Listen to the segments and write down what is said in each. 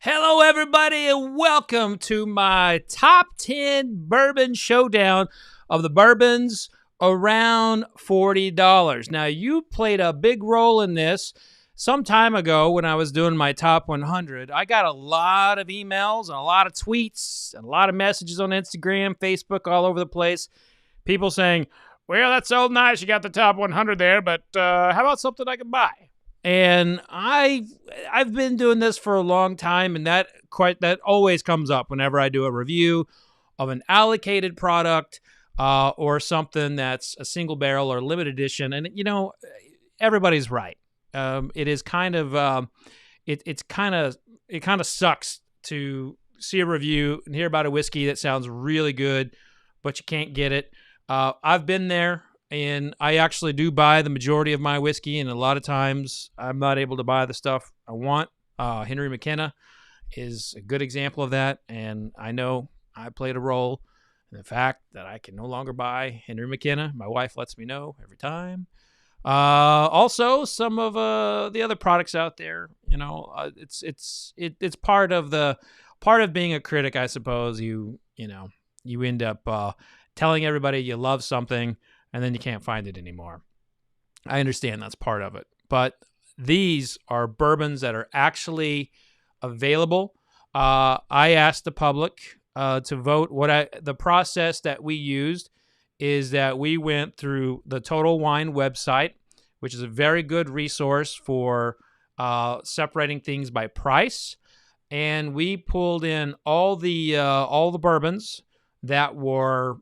Hello, everybody, and welcome to my top 10 bourbon showdown of the bourbons around $40. Now, you played a big role in this some time ago when I was doing my top 100. I got a lot of emails and a lot of tweets and a lot of messages on Instagram, Facebook, all over the place. People saying, well, that's so nice you got the top 100 there, but how about something I can buy? And I've been doing this for a long time, and that always comes up whenever I do a review of an allocated product or something that's a single barrel or limited edition. And everybody's right. It is kind of it kind of sucks to see a review and hear about a whiskey that sounds really good, but you can't get it. I've been there. And I actually do buy the majority of my whiskey, and a lot of times I'm not able to buy the stuff I want. Henry McKenna is a good example of that, and I know I played a role in the fact that I can no longer buy Henry McKenna. My wife lets me know every time. Also, some of the other products out there, it's part of being a critic, I suppose. You end up telling everybody you love something, and then you can't find it anymore. I understand that's part of it. But these are bourbons that are actually available. I asked the public to vote. The process that we used is that we went through the Total Wine website, which is a very good resource for separating things by price. And we pulled in all the bourbons that were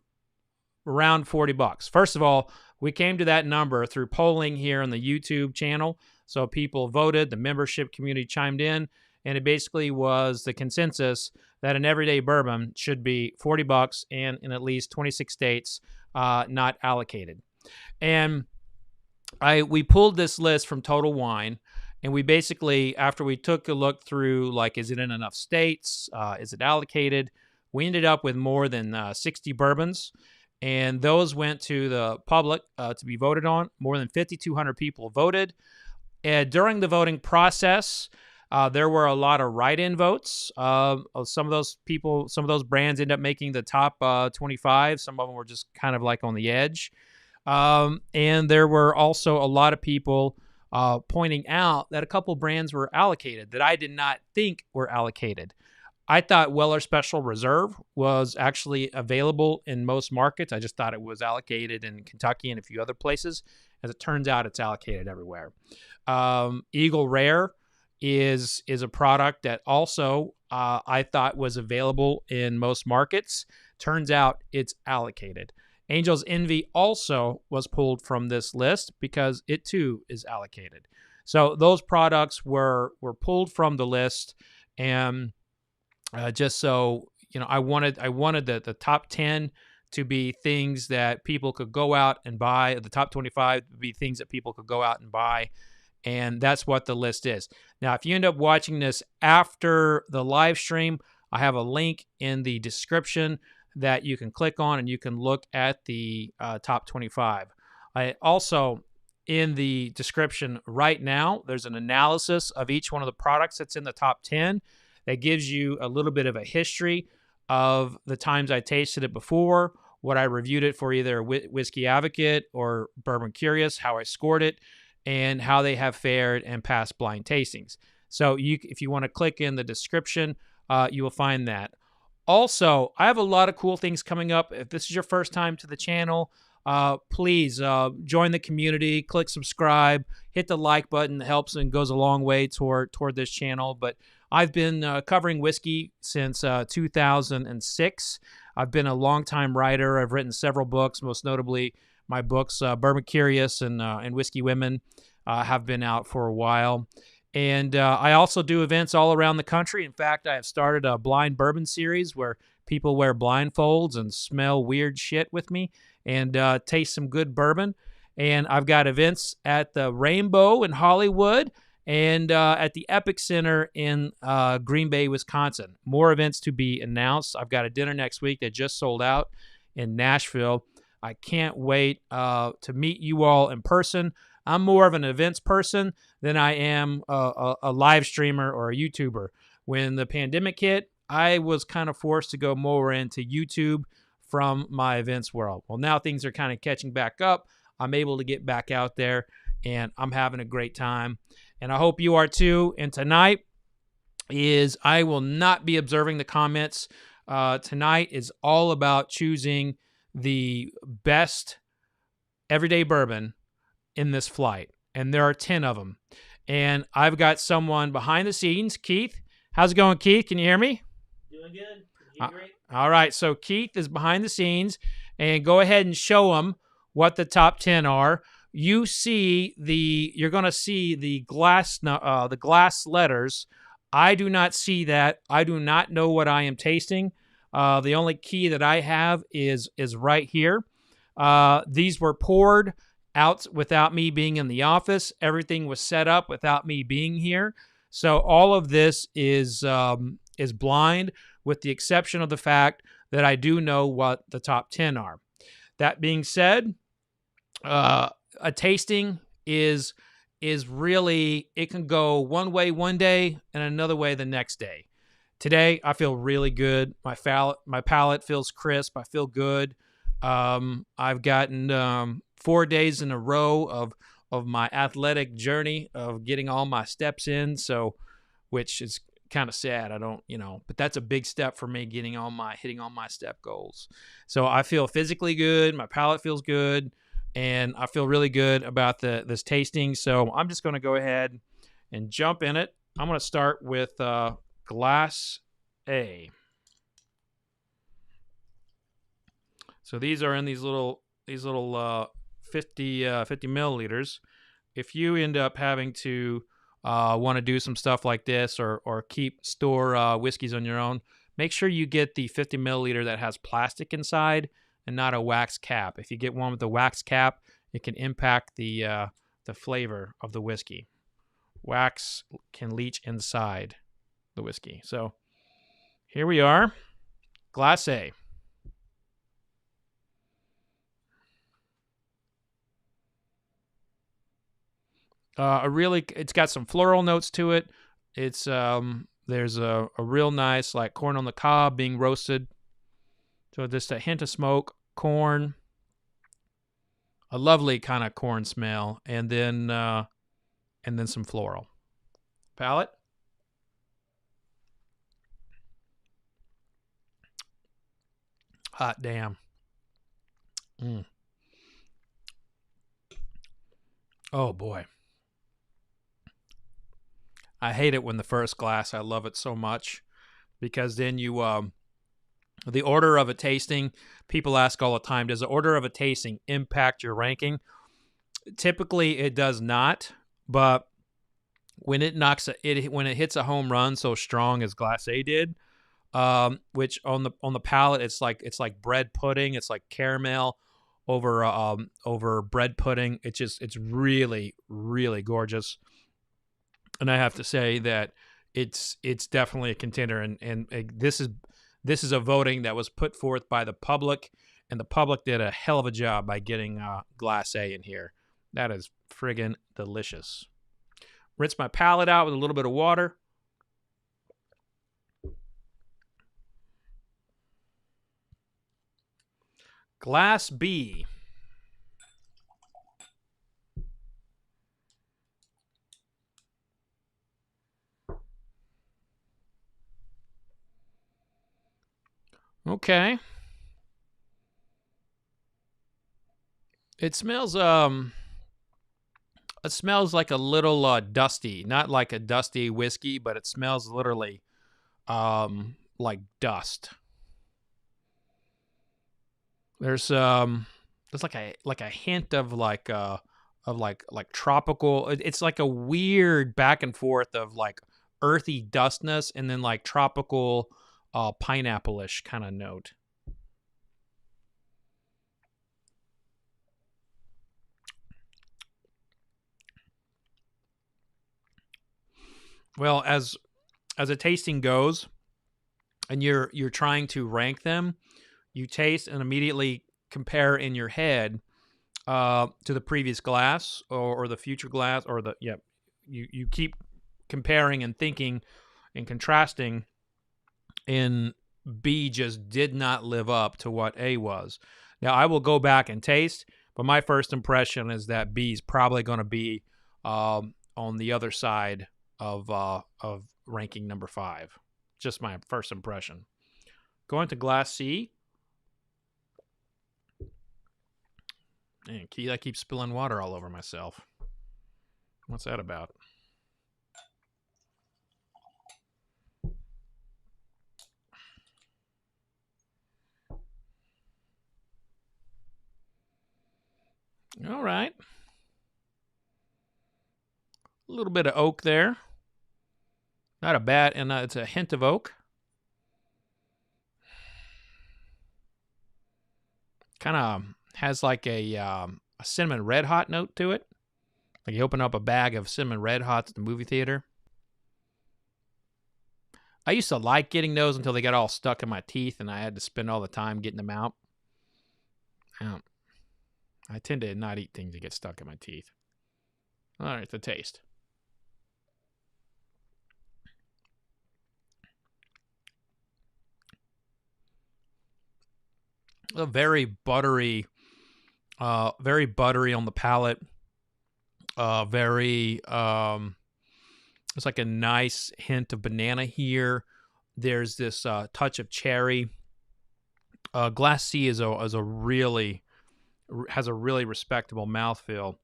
around $40. First of all, we came to that number through polling here on the YouTube channel. So people voted, the membership community chimed in, and it basically was the consensus that an everyday bourbon should be $40 and in at least 26 states not allocated. And we pulled this list from Total Wine, and we basically, after we took a look through, like, is it in enough states? Is it allocated? We ended up with more than 60 bourbons. And those went to the public to be voted on. More than 5,200 people voted. And during the voting process, there were a lot of write-in votes. Some of those brands ended up making the top 25. Some of them were just kind of like on the edge. And there were also a lot of people pointing out that a couple brands were allocated that I did not think were allocated. I thought Weller Special Reserve was actually available in most markets. I just thought it was allocated in Kentucky and a few other places. As it turns out, it's allocated everywhere. Eagle Rare is a product that also I thought was available in most markets. Turns out it's allocated. Angel's Envy also was pulled from this list because it too is allocated. So those products were pulled from the list, and just so I wanted the top 10 to be things that people could go out and buy. The top 25 would be things that people could go out and buy, and that's what the list is. Now, if you end up watching this after the live stream, I have a link in the description that you can click on, and you can look at the top 25. I also, in the description right now, there's an analysis of each one of the products that's in the top 10. That gives you a little bit of a history of the times I tasted it before, what I reviewed it for either Whiskey Advocate or Bourbon Curious, how I scored it, and how they have fared and past blind tastings. So if you want to click in the description, you will find that. Also, I have a lot of cool things coming up. If this is your first time to the channel, please join the community, click subscribe, hit the like button. It helps and goes a long way toward this channel. But I've been covering whiskey since 2006. I've been a longtime writer. I've written several books, most notably my books, Bourbon Curious and Whiskey Women, have been out for a while. And I also do events all around the country. In fact, I have started a blind bourbon series where people wear blindfolds and smell weird shit with me and taste some good bourbon. And I've got events at the Rainbow in Hollywood and at the Epic Center in Green Bay, Wisconsin. More events to be announced. I've got a dinner next week that just sold out in Nashville. I can't wait to meet you all in person. I'm more of an events person than I am a live streamer or a YouTuber. When the pandemic hit, I was kind of forced to go more into YouTube from my events world. Well, now things are kind of catching back up. I'm able to get back out there, and I'm having a great time. And I hope you are too. And tonight I will not be observing the comments. Tonight is all about choosing the best everyday bourbon in this flight. And there are 10 of them. And I've got someone behind the scenes. Keith, how's it going, Keith? Can you hear me? Doing good. You great? All right. So Keith is behind the scenes, and go ahead and show them what the top 10 are. You're going to see the glass letters. I do not see that. I do not know what I am tasting. The only key that I have is right here. These were poured out without me being in the office. Everything was set up without me being here. So all of this is blind, with the exception of the fact that I do know what the top 10 are. That being said, a tasting is really, it can go one way one day and another way the next day. Today, I feel really good. My palate feels crisp. I feel good. I've gotten 4 days in a row of my athletic journey of getting all my steps in. So, which is kind of sad. I don't, but that's a big step for me, hitting all my step goals. So I feel physically good. My palate feels good, and I feel really good about this tasting. So I'm just going to go ahead and jump in it. I'm going to start with Glass A. So these are in these little 50 milliliters. If you end up having to want to do some stuff like this, or store whiskeys on your own, make sure you get the 50 milliliter that has plastic inside and not a wax cap. If you get one with a wax cap, it can impact the flavor of the whiskey. Wax can leach inside the whiskey. So here we are, Glass A. It's got some floral notes to it. It's there's a real nice, like, corn on the cob being roasted. So just a hint of smoke, corn, a lovely kind of corn smell, and then some floral. Palate. Hot damn. Oh boy. I hate it when the first glass, I love it so much, because then the order of a tasting, people ask all the time, does the order of a tasting impact your ranking? Typically it does not, but when it hits a home run so strong as Glass A did, which on the palate, it's like bread pudding, it's like caramel over bread pudding. It's really, really gorgeous. And I have to say that it's definitely a contender, and this is a voting that was put forth by the public, and the public did a hell of a job by getting Glass A in here. That is friggin' delicious. Rinse my palate out with a little bit of water. Glass B. Okay. It smells like a little dusty, not like a dusty whiskey, but it smells literally like dust. There's like a hint of like tropical. It's like a weird back and forth of like earthy dustness and then like tropical pineapple-ish kind of note. Well, as a tasting goes, and you're trying to rank them, you taste and immediately compare in your head to the previous glass or the future glass, or you keep comparing and thinking and contrasting, and B just did not live up to what A was. Now, I will go back and taste, but my first impression is that B is probably going to be on the other side of ranking number 5. Just my first impression. Going to glass C. Man, I keep spilling water all over myself. What's that about? All right. A little bit of oak there. Not a bad, and it's a hint of oak. Kind of has like a cinnamon red hot note to it. Like you open up a bag of cinnamon red hots at the movie theater. I used to like getting those until they got all stuck in my teeth and I had to spend all the time getting them out. I tend to not eat things that get stuck in my teeth. All right, the taste. A very buttery on the palate. It's like a nice hint of banana here. There's this touch of cherry. Glass C has a really respectable mouthfeel.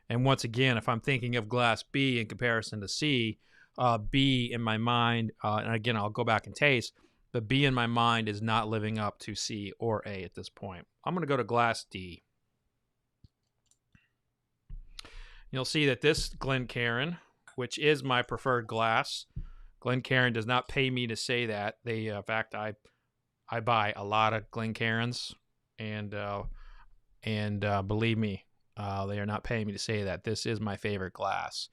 And once again, if I'm thinking of Glass B in comparison to C, B in my mind, and again, I'll go back and taste, but B in my mind is not living up to C or A at this point. I'm going to go to Glass D. You'll see that this Glencairn, which is my preferred glass, Glencairn does not pay me to say that. In fact, I buy a lot of Glencairns, and believe me, they are not paying me to say that. This is my favorite glass.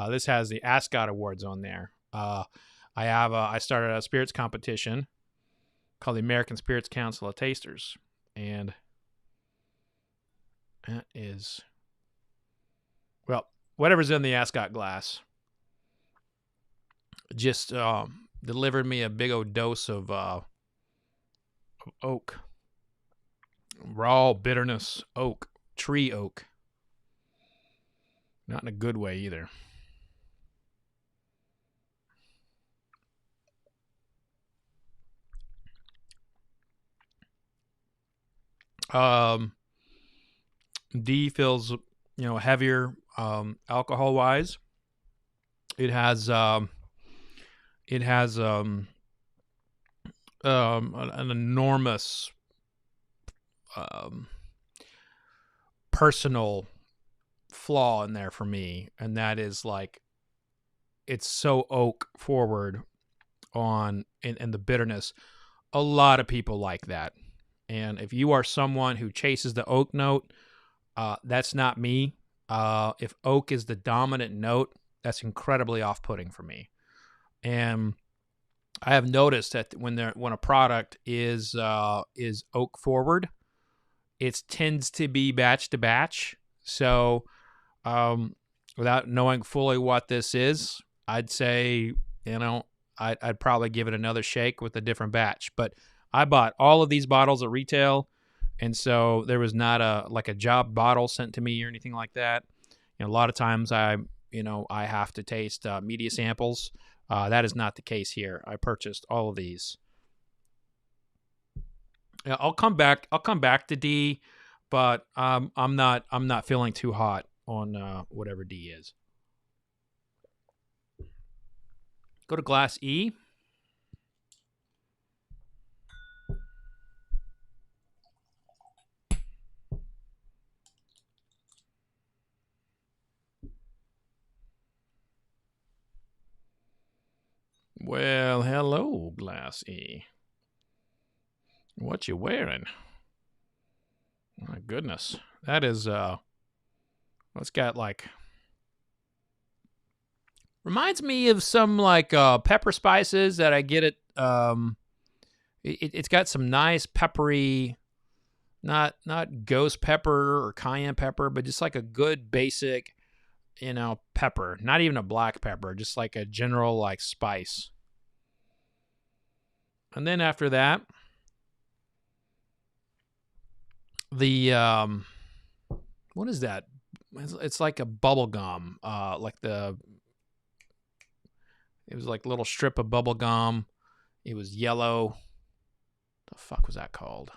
This has the Ascot Awards on there. I started a spirits competition called the American Spirits Council of Tasters, and that is, well, whatever's in the Ascot glass just delivered me a big old dose of oak, raw bitterness, oak, tree oak. Not in a good way either. D feels, heavier alcohol wise. It has an enormous personal flaw in there for me, and that is like it's so oak forward on in the bitterness. A lot of people like that. And if you are someone who chases the oak note, that's not me. If oak is the dominant note, that's incredibly off-putting for me. And I have noticed that when a product is oak forward, it tends to be batch to batch. So without knowing fully what this is, I'd say, I'd probably give it another shake with a different batch. But I bought all of these bottles at retail, and so there was not a job bottle sent to me or anything like that. A lot of times I have to taste media samples. That is not the case here. I purchased all of these. Yeah, I'll come back to D, but I'm not feeling too hot on whatever D is. Go to Glass E. Well, hello, Glass E. What you wearing? My goodness. That is, it's got like, reminds me of some like pepper spices that I get at, it's got some nice peppery, not ghost pepper or cayenne pepper, but just like a good basic, pepper. Not even a black pepper, just like a general like spice. And then after that, the what is that? It's like a bubble gum. It was like a little strip of bubble gum. It was yellow. The fuck was that called?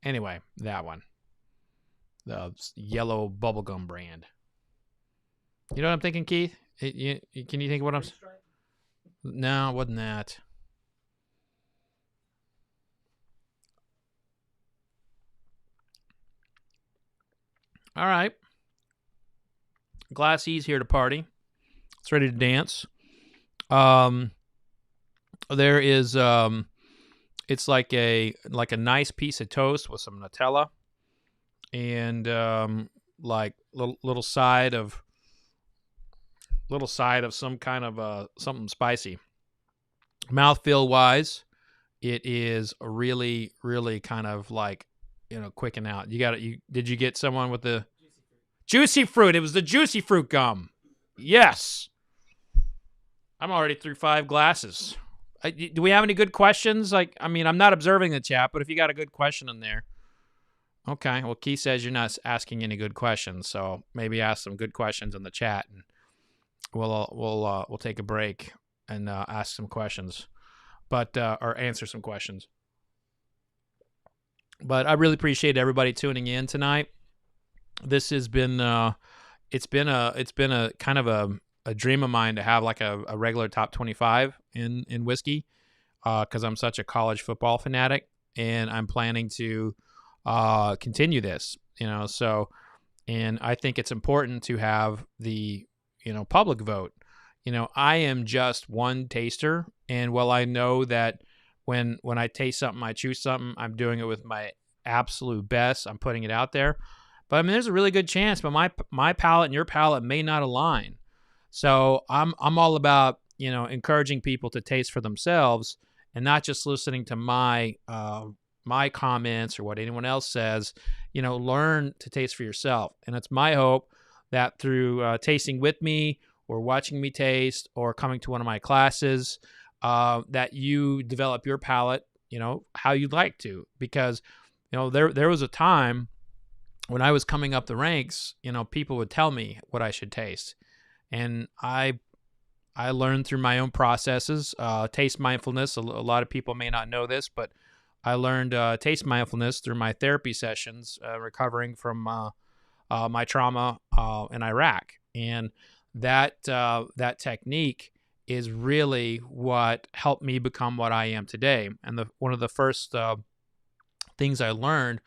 Anyway, that one. The yellow bubblegum brand. You know what I'm thinking, Keith? Can you think of what I'm... No, it wasn't that. All right. Glassy's here to party. It's ready to dance. There is it's like a nice piece of toast with some Nutella and like little side of some kind of something spicy. Mouthfeel wise, it is really kind of like, quick and out. Did you get someone with the juicy fruit? It was the juicy fruit gum. Yes. I'm already through 5 glasses. Do we have any good questions? I'm not observing the chat, but if you got a good question in there. Okay. Well, Keith says you're not asking any good questions, so maybe ask some good questions in the chat, and we'll take a break and ask some questions, or answer some questions. But I really appreciate everybody tuning in tonight. This has been it's been a kind of a dream of mine to have like a regular top 25 in whiskey, because I'm such a college football fanatic, and I'm planning to continue this, so, and I think it's important to have the, public vote. I am just one taster, and while I know that when I taste something, I choose something, I'm doing it with my absolute best. I'm putting it out there, but there's a really good chance, but my palate and your palate may not align. So I'm all about, encouraging people to taste for themselves and not just listening to my comments or what anyone else says. Learn to taste for yourself. And it's my hope that through tasting with me or watching me taste or coming to one of my classes, that you develop your palate, how you'd like to. Because, there was a time when I was coming up the ranks, people would tell me what I should taste. And I learned through my own processes, taste mindfulness. A lot of people may not know this, but I learned taste mindfulness through my therapy sessions, recovering from my trauma in Iraq. And that technique is really what helped me become what I am today. And one of the first things I learned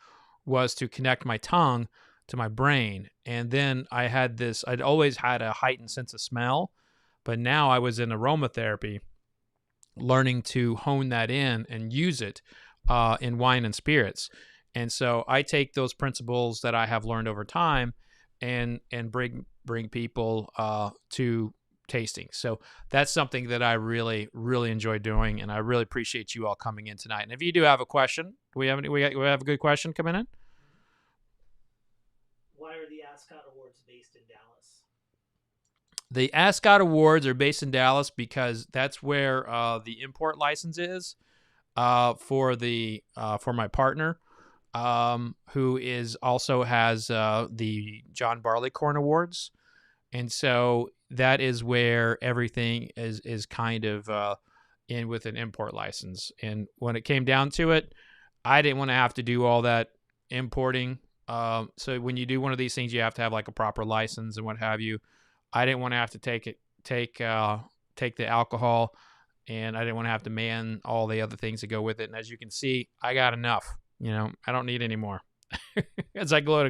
was to connect my tongue to my brain. And then I'd always had a heightened sense of smell, but now I was in aromatherapy, learning to hone that in and use it in wine and spirits. And so I take those principles that I have learned over time and bring people to tasting. So that's something that I really enjoy doing, and I really appreciate you all coming in tonight. And if you do have a question, we have a good question coming in. Why are the Ascot Awards based in Dallas? The Ascot Awards are based in Dallas because that's where the import license is for my partner, who also has the John Barleycorn Awards, and so that is where everything is kind of in with an import license. And when it came down to it, I didn't want to have to do all that importing. So when you do one of these things, you have to have like a proper license and what have you. I didn't want to have to take the alcohol, and I didn't want to have to man all the other things that go with it. And as you can see, I got enough. I don't need any more. as I go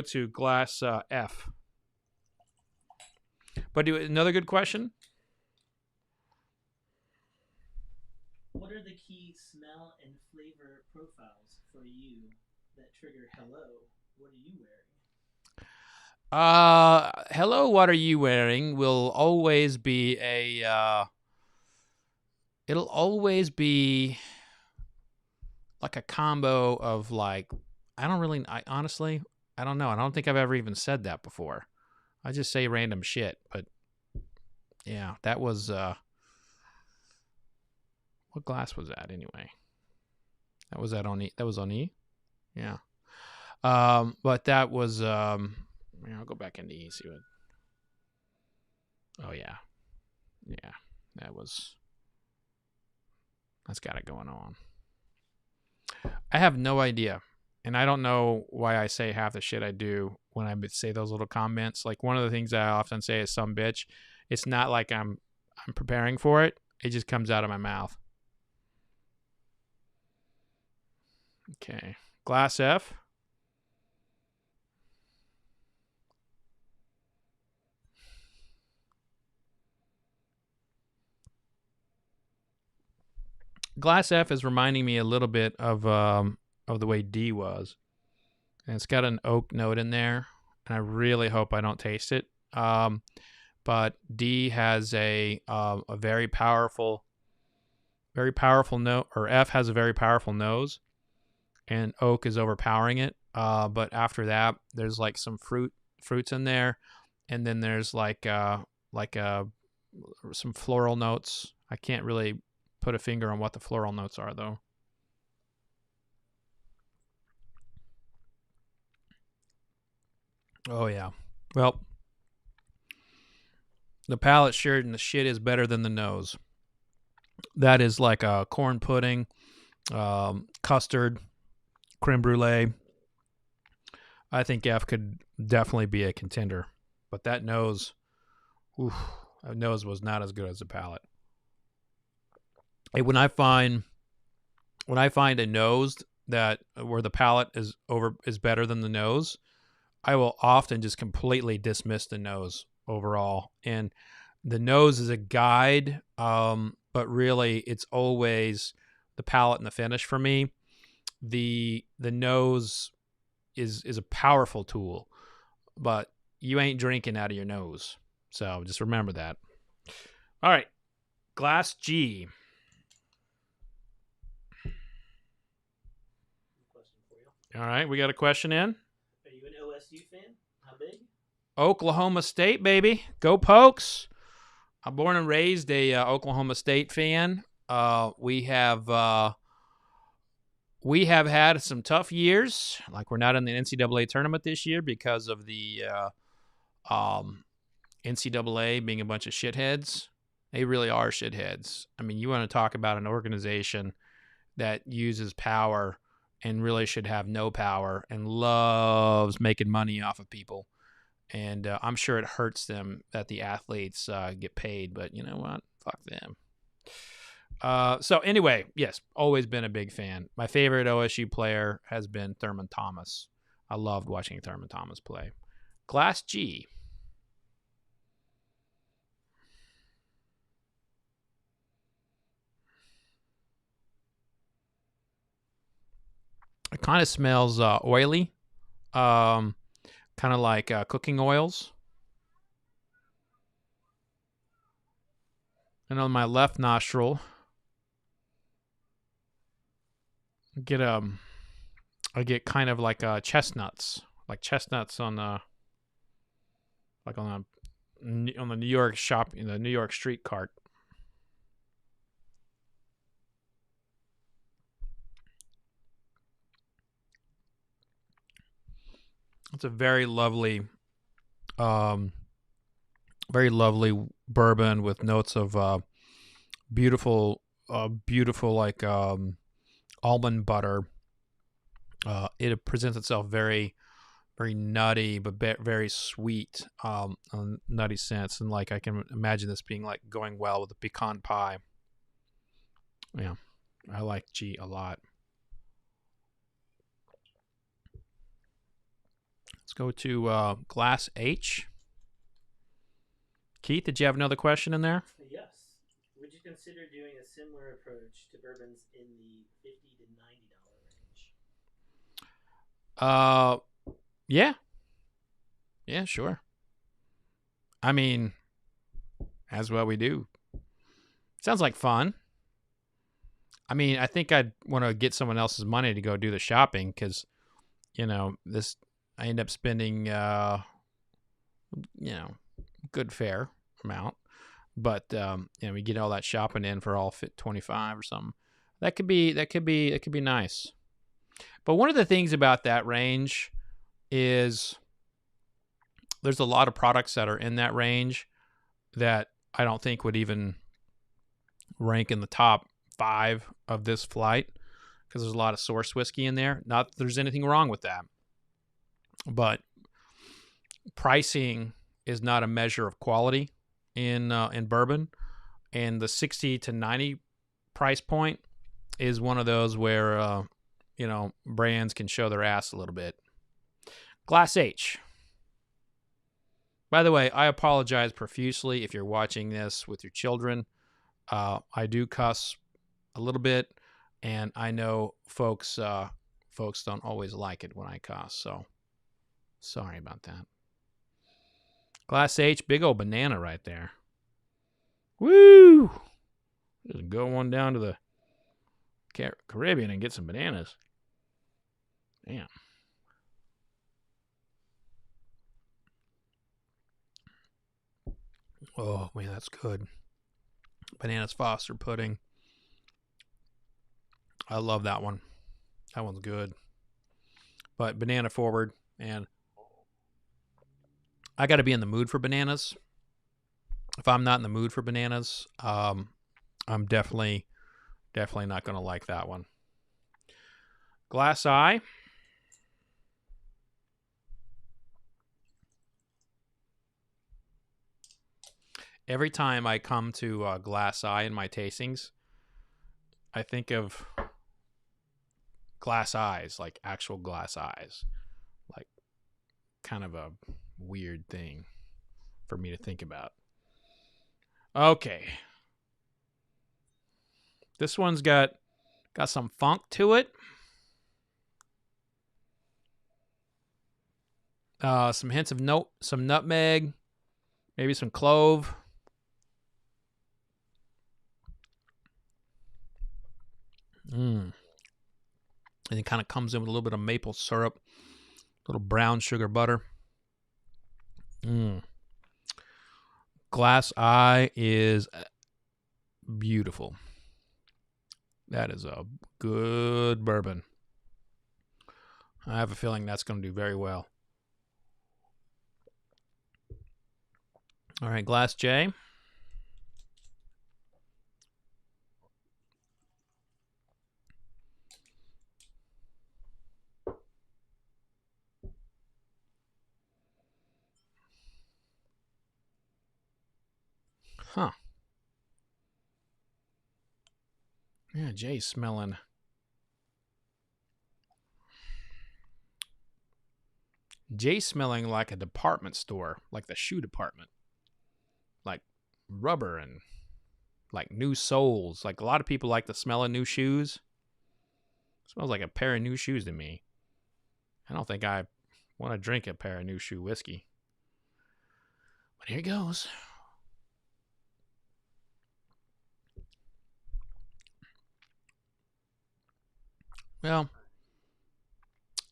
to glass F. But another good question. What are the key smell and flavor profiles for you that trigger hello? What are you wearing? Hello, what are you wearing? Will always be it'll always be like a combo of like, honestly, I don't know. I don't think I've ever even said that before. I just say random shit, but yeah, that was What glass was that anyway? That was on E. That was on E. Yeah. But that was I'll go back into E. See what. Oh yeah. Yeah. That's got it going on. I have no idea. And I don't know why I say half the shit I do when I say those little comments. Like, one of the things I often say is some bitch. It's not like I'm preparing for it. It just comes out of my mouth. Okay. Glass F. Glass F is reminding me a little bit of the way D was. And it's got an oak note in there, and I really hope I don't taste it. But D has a very powerful note, or F has a very powerful nose, and oak is overpowering it. But after that, there's like some fruits in there, and then there's like some floral notes. I can't really put a finger on what the floral notes are, though. Oh, yeah. Well, the palate sure and the shit is better than the nose. That is like a corn pudding, custard, creme brulee. I think F could definitely be a contender. But that nose was not as good as the palate. Hey, when I find a nose that where the palate is better than the nose, I will often just completely dismiss the nose overall. And the nose is a guide, but really it's always the palate and the finish for me. The nose is a powerful tool, but you ain't drinking out of your nose. So just remember that. All right. Glass G. All right, we got a question in. Are you an OSU fan? How big? Oklahoma State, baby. Go Pokes. I'm born and raised a Oklahoma State fan. We have had some tough years. Like, we're not in the NCAA tournament this year because of the NCAA being a bunch of shitheads. They really are shitheads. I mean, you want to talk about an organization that uses power and really should have no power and loves making money off of people. And I'm sure it hurts them that the athletes get paid, but you know what? Fuck them. So anyway, yes, always been a big fan. My favorite OSU player has been Thurman Thomas. I loved watching Thurman Thomas play. Glass G. It kind of smells oily, kind of like cooking oils. And on my left nostril, I get kind of like chestnuts on the New York shop, in the New York street cart. It's a very lovely bourbon with notes of beautiful like almond butter. It presents itself very, very nutty, but very sweet, nutty sense, and like I can imagine this being like going well with a pecan pie. Yeah, I like G a lot. Let's go to Glass H. Keith, did you have another question in there? Yes. Would you consider doing a similar approach to bourbons in the $50 to $90 range? Yeah. Yeah, sure. I mean, as well we do. Sounds like fun. I mean, I think I'd want to get someone else's money to go do the shopping because, I end up spending, good fair amount. But we get all that shopping in for all fit 25 or something. That could be nice. But one of the things about that range is there's a lot of products that are in that range that I don't think would even rank in the top 5 of this flight, because there's a lot of source whiskey in there. Not that there's anything wrong with that, but pricing is not a measure of quality in bourbon, and the 60 to 90 price point is one of those where brands can show their ass a little bit. Glass H. By the way, I apologize profusely if you're watching this with your children. I do cuss a little bit, and I know folks don't always like it when I cuss, so sorry about that. Glass H, big old banana right there. Woo! Just go on down to the Caribbean and get some bananas. Damn. Oh, man, that's good. Bananas Foster pudding. I love that one. That one's good. But banana forward, and I got to be in the mood for bananas. If I'm not in the mood for bananas, I'm definitely not going to like that one. Glass Eye. Every time I come to Glass Eye in my tastings, I think of glass eyes, like actual glass eyes. Like, kind of a weird thing for me to think about. Okay. This one's got some funk to it. Some hints of some nutmeg, maybe some clove. And it kind of comes in with a little bit of maple syrup, a little brown sugar butter. Glass Eye is beautiful. That is a good bourbon. I have a feeling that's going to do very well. All right, Glass J. Huh. Yeah, Jay's smelling. Jay's smelling like a department store, like the shoe department. Like rubber and like new soles. Like a lot of people like the smell of new shoes. It smells like a pair of new shoes to me. I don't think I want to drink a pair of new shoe whiskey. But here it goes. Well,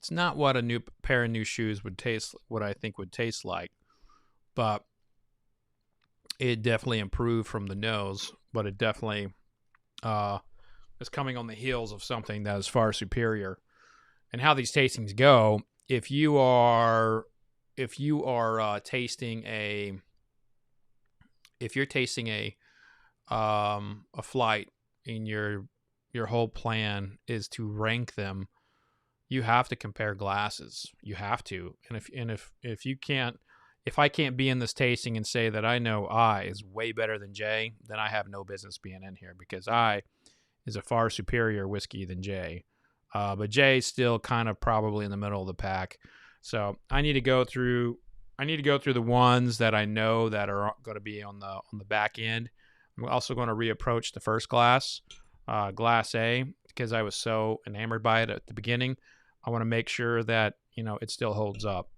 it's not what a new pair of new shoes would taste, what I think would taste like, but it definitely improved from the nose, but it definitely is coming on the heels of something that is far superior. And how these tastings go, if you are tasting a flight, in your whole plan is to rank them, you have to compare glasses. You have to. And if you can't, if I can't be in this tasting and say that I know I is way better than J, then I have no business being in here, because I is a far superior whiskey than J. But J is still kind of probably in the middle of the pack. So I need to go through the ones that I know that are going to be on the back end. I'm also going to reapproach the first glass, Glass A, because I was so enamored by it at the beginning. I want to make sure that, it still holds up.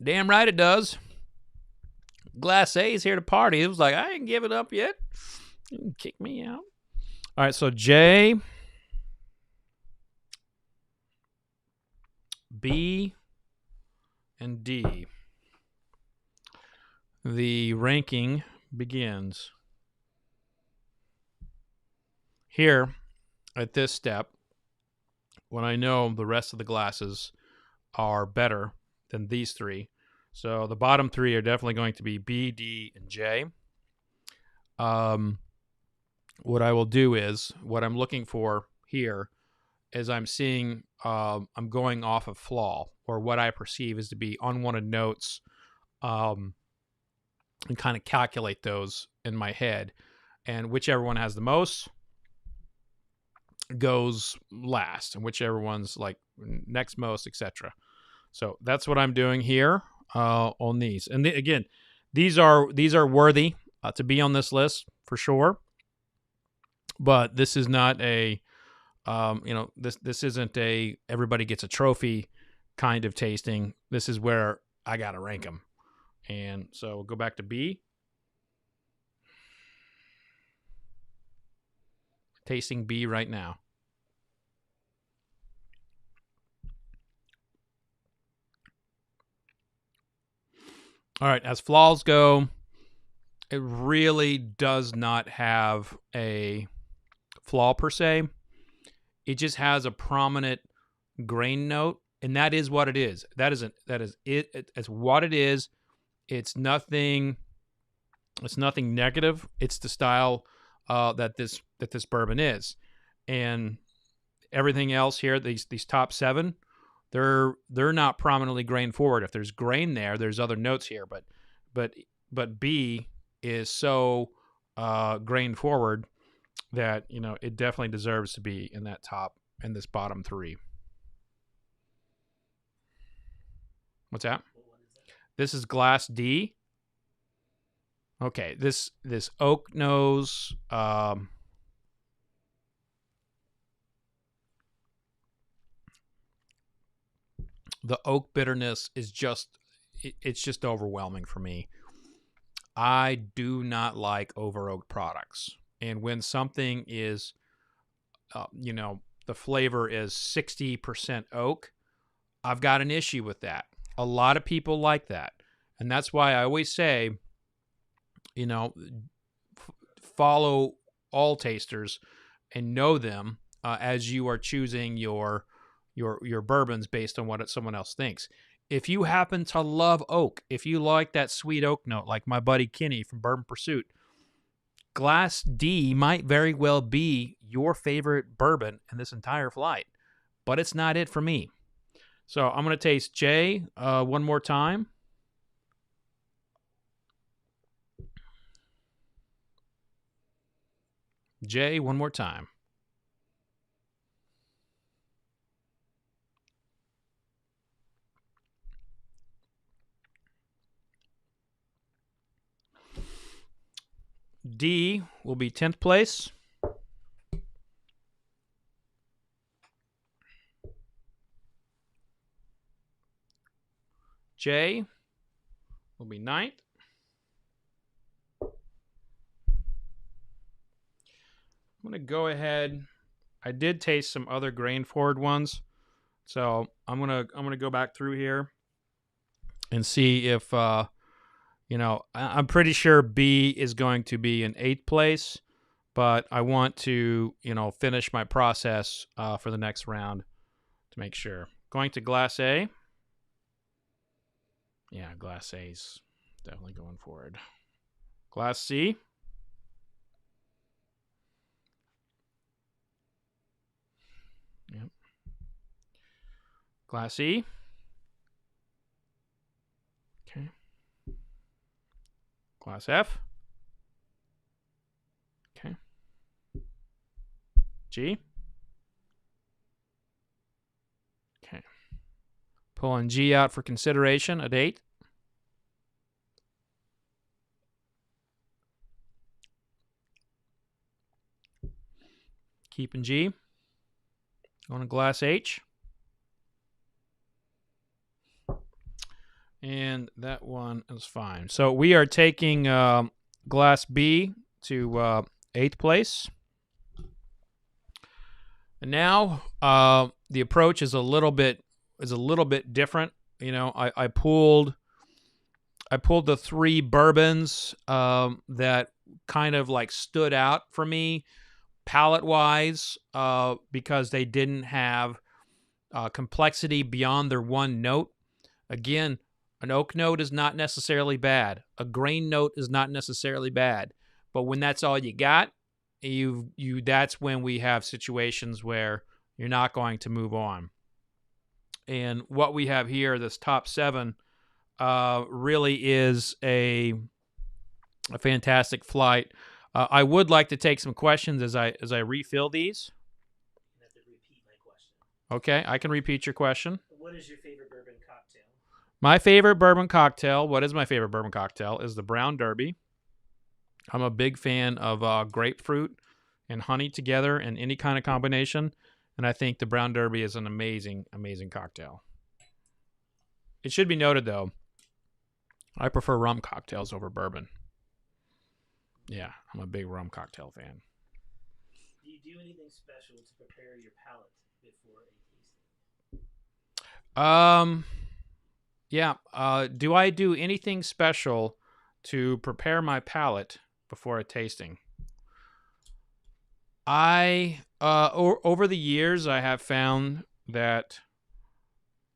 Damn right it does. Glass A is here to party. It was like, I ain't give it up yet. Kick me out. All right, so J. B and D. The ranking begins. Here, at this step, when I know the rest of the glasses are better than these three, so the bottom three are definitely going to be B, D, and J. What I will do is, what I'm looking for here is I'm seeing, I'm going off of flaw, or what I perceive as to be unwanted notes, and kind of calculate those in my head. And whichever one has the most goes last, and whichever one's like next most, etc. So that's what I'm doing here on these. And again, these are worthy to be on this list for sure. But this is not a, this isn't a everybody gets a trophy kind of tasting. This is where I gotta rank them. And so we'll go back to B. Tasting B right now. All right, as flaws go, it really does not have a flaw per se. It just has a prominent grain note, and that is what it is. That is it. It's what it is. It's nothing negative. It's the style that this bourbon is, and everything else here, these top seven, they're not prominently grain forward. If there's grain there, there's other notes here, but B is so grain forward that it definitely deserves to be in that top and this bottom three. What's that? This is glass D. Okay, this oak nose, the oak bitterness is it's just overwhelming for me. I do not like over oaked products. And when something is, the flavor is 60% oak, I've got an issue with that. A lot of people like that. And that's why I always say, follow all tasters and know them as you are choosing your bourbons based on what someone else thinks. If you happen to love oak, if you like that sweet oak note, like my buddy Kenny from Bourbon Pursuit, Glass D might very well be your favorite bourbon in this entire flight, but it's not it for me. So I'm going to taste J one more time. J one more time. D will be 10th place. J will be 9th. I'm going to go ahead. I did taste some other grain forward ones, so I'm gonna go back through here and see if I'm pretty sure B is going to be in 8th place, but I want to finish my process for the next round to make sure. Going to Glass A. Yeah, Glass A's definitely going forward. Glass C. Yep. Glass E. Okay. Glass F. Okay. G. Okay. Pulling G out for consideration at 8. Keeping G. Going to Glass H. And that one is fine. So we are taking Glass B to 8th place. And now the approach is a little bit is a little bit different. I pulled the 3 bourbons that kind of like stood out for me palate wise because they didn't have complexity beyond their one note. Again, an oak note is not necessarily bad. A grain note is not necessarily bad. But when that's all you got, that's when we have situations where you're not going to move on. And what we have here, this top 7, really is a fantastic flight. I would like to take some questions as I refill these. You have to repeat my question. Okay, I can repeat your question. What is your favorite bourbon cocktail? My favorite bourbon cocktail, what is my favorite bourbon cocktail, is the Brown Derby. I'm a big fan of grapefruit and honey together in any kind of combination, and I think the Brown Derby is an amazing, amazing cocktail. It should be noted, though, I prefer rum cocktails over bourbon. Yeah, I'm a big rum cocktail fan. Do you do anything special to prepare your palate before a tasting? Yeah. Do I do anything special to prepare my palate before a tasting? Over the years, I have found that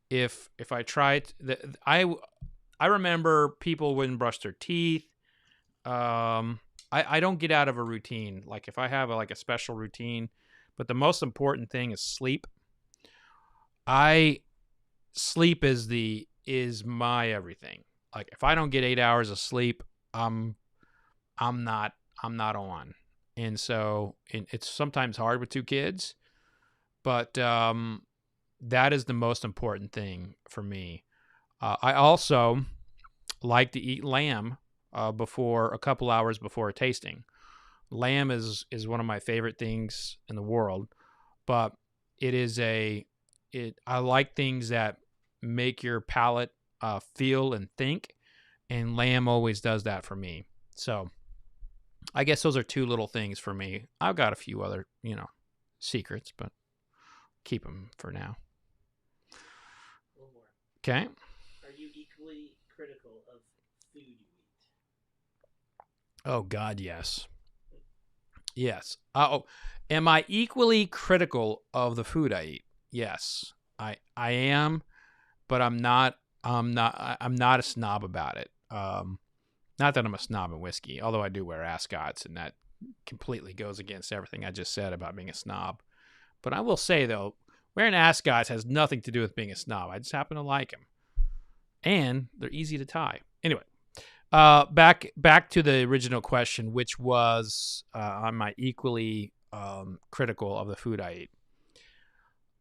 if I try I remember people wouldn't brush their teeth. I don't get out of a routine. Like if I have a special routine, but the most important thing is sleep. Sleep is my everything. Like if I don't get 8 hours of sleep, I'm not on. And so it's sometimes hard with 2 kids, but that is the most important thing for me. I also like to eat lamb before a couple hours before a tasting. Lamb is one of my favorite things in the world, but I like things that make your palate feel and think, and lamb always does that for me. So I guess those are 2 little things for me. I've got a few other, secrets, but keep them for now. One more. Okay. Are you equally critical of food you eat? Oh, God, yes. Yes. Am I equally critical of the food I eat? Yes, I am, but I'm not a snob about it. Not that I'm a snob in whiskey, although I do wear ascots, and that completely goes against everything I just said about being a snob. But I will say, though, wearing ascots has nothing to do with being a snob. I just happen to like them. And they're easy to tie. Anyway, back to the original question, which was, am I equally critical of the food I eat?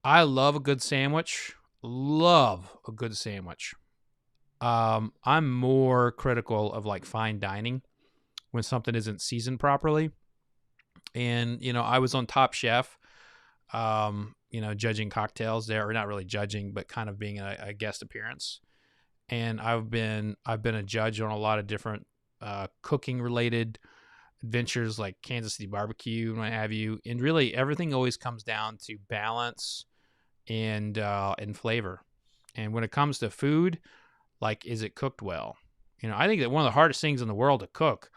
I love a good sandwich. Love a good sandwich. I'm more critical of fine dining when something isn't seasoned properly. And, I was on Top Chef, judging cocktails there, or not really judging, but kind of being a guest appearance. And I've been a judge on a lot of different cooking related adventures like Kansas City barbecue and what have you. And really everything always comes down to balance and flavor. And when it comes to food, is it cooked well? I think that one of the hardest things in the world to cook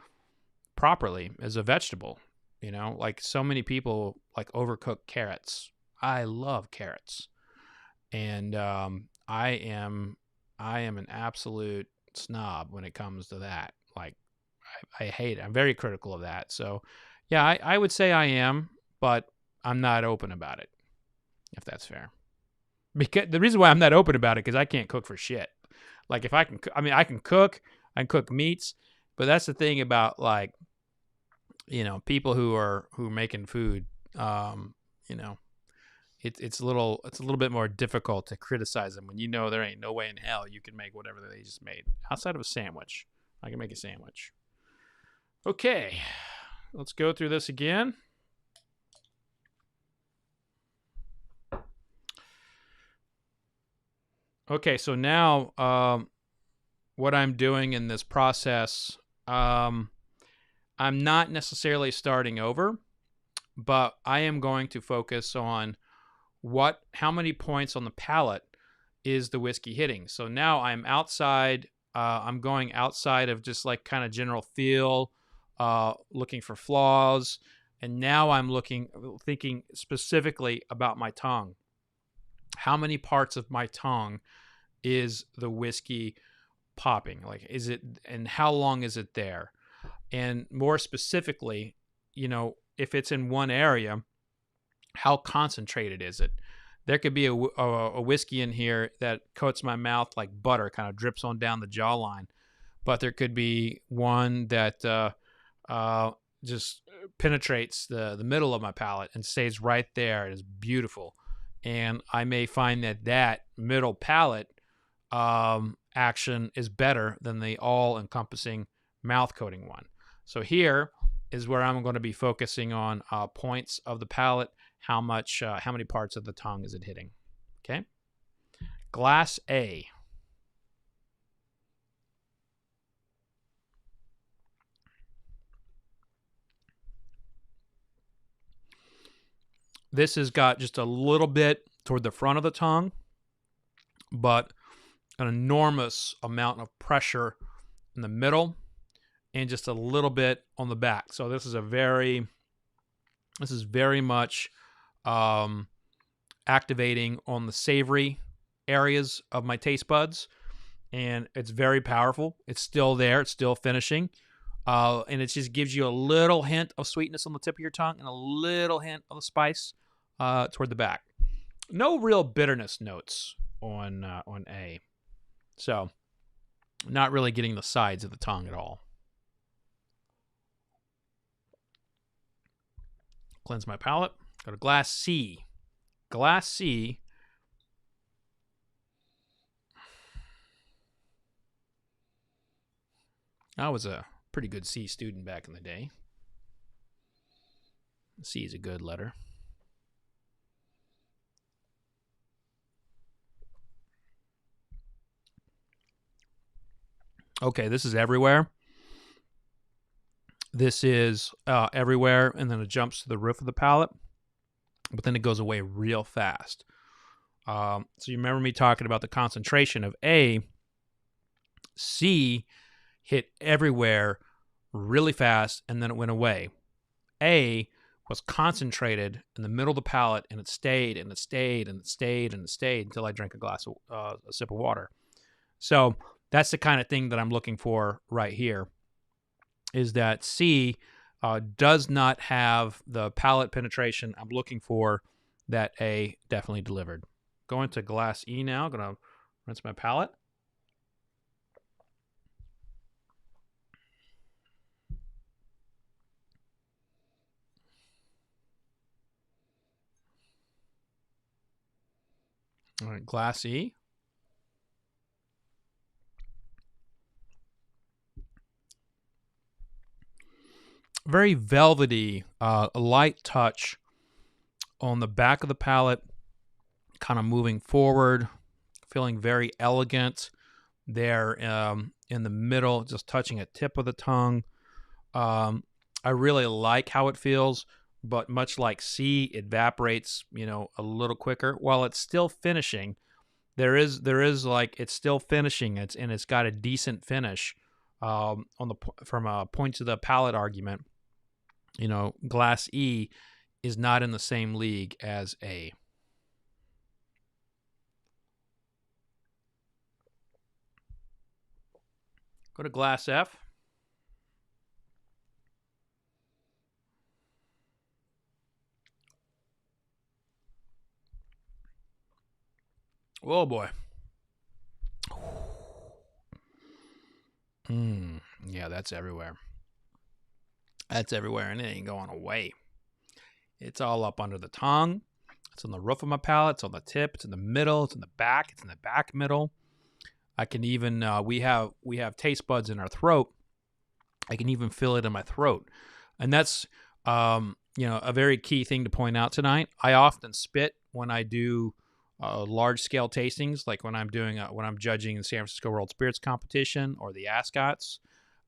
properly is a vegetable. So many people overcook carrots. I love carrots. And I am an absolute snob when it comes to that. I hate it. I'm very critical of that. So, yeah, I would say I am, but I'm not open about it, if that's fair. Because the reason why I'm not open about it, because I can't cook for shit. If I can, I can cook meats, but that's the thing about people who are making food. It's a little bit more difficult to criticize them when there ain't no way in hell you can make whatever they just made outside of a sandwich. I can make a sandwich. Okay, let's go through this again. Okay, so now what I'm doing in this process, I'm not necessarily starting over, but I am going to focus on how many points on the palate is the whiskey hitting? So now I'm outside. I'm going outside of just like kind of general feel, looking for flaws. And now I'm thinking specifically about my tongue. How many parts of my tongue is the whiskey popping? Like, is it, and how long is it there? And more specifically, if it's in one area, how concentrated is it? There could be a whiskey in here that coats my mouth like butter, kind of drips on down the jawline. But there could be one that just penetrates the middle of my palate and stays right there. It is beautiful. And I may find that middle palate action is better than the all-encompassing mouth coating one. So here is where I'm going to be focusing on points of the palate. How many parts of the tongue is it hitting? Okay. Glass A. This has got just a little bit toward the front of the tongue, but an enormous amount of pressure in the middle and just a little bit on the back. So this is very much activating on the savory areas of my taste buds, and it's very powerful. It's still there. It's still finishing. And it just gives you a little hint of sweetness on the tip of your tongue and a little hint of the spice toward the back. No real bitterness notes on A. So not really getting the sides of the tongue at all. Cleanse my palate. Go to glass C. Glass C. I was a pretty good C student back in the day. C is a good letter. Okay, this is everywhere. This is everywhere, and then it jumps to the roof of the palate, but then it goes away real fast. So you remember me talking about the concentration of A. C hit everywhere really fast, and then it went away. A was concentrated in the middle of the palate, and it stayed, and it stayed, and it stayed, and it stayed until I drank a sip of water. So that's the kind of thing that I'm looking for right here, is that C does not have the palate penetration I'm looking for that A definitely delivered. Going to glass E now. Going to rinse my palate. All right, glass E. Very velvety, a light touch on the back of the palate, kind of moving forward, feeling very elegant there in the middle, just touching a tip of the tongue. I really like how it feels, but much like C, it evaporates, a little quicker. While it's still finishing, there is like it's still finishing. It's got a decent finish from a point of the palate argument. Glass E is not in the same league as A. Go to glass F. Oh boy. Yeah, that's everywhere. That's everywhere, and it ain't going away. It's all up under the tongue. It's on the roof of my palate. It's on the tip. It's in the middle. It's in the back. It's in the back middle. I can even we have taste buds in our throat. I can even feel it in my throat, and that's a very key thing to point out tonight. I often spit when I do large scale tastings, like when I'm judging the San Francisco World Spirits Competition or the Ascots.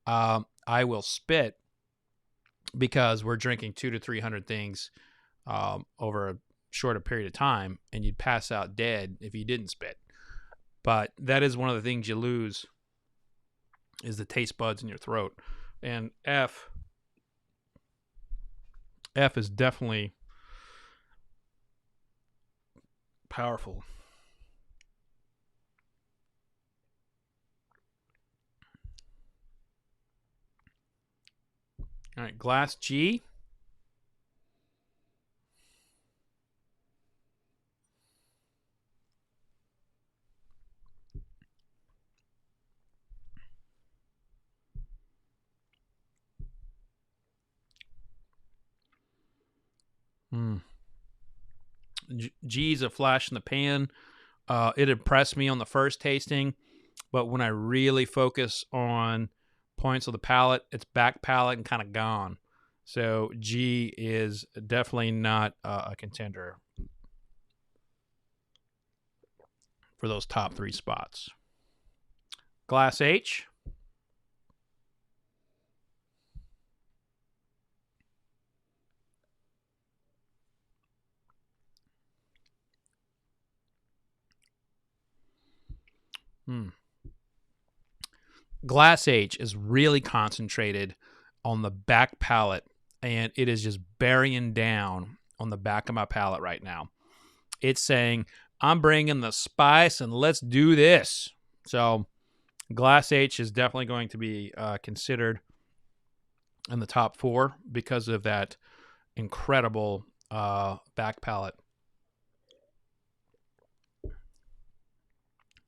I will spit because we're drinking 200 to 300 things over a shorter period of time, and you'd pass out dead if you didn't spit. But that is one of the things you lose is the taste buds in your throat. And F is definitely powerful. All right, glass G. G's a flash in the pan. It impressed me on the first tasting, but when I really focus on points of the palate, it's back palate and kind of gone. So G is definitely not a contender for those top 3 spots. Glass H. Glass H is really concentrated on the back palate, and it is just burying down on the back of my palate right now. It's saying, I'm bringing the spice and let's do this. So Glass H is definitely going to be considered in the top 4 because of that incredible back palate.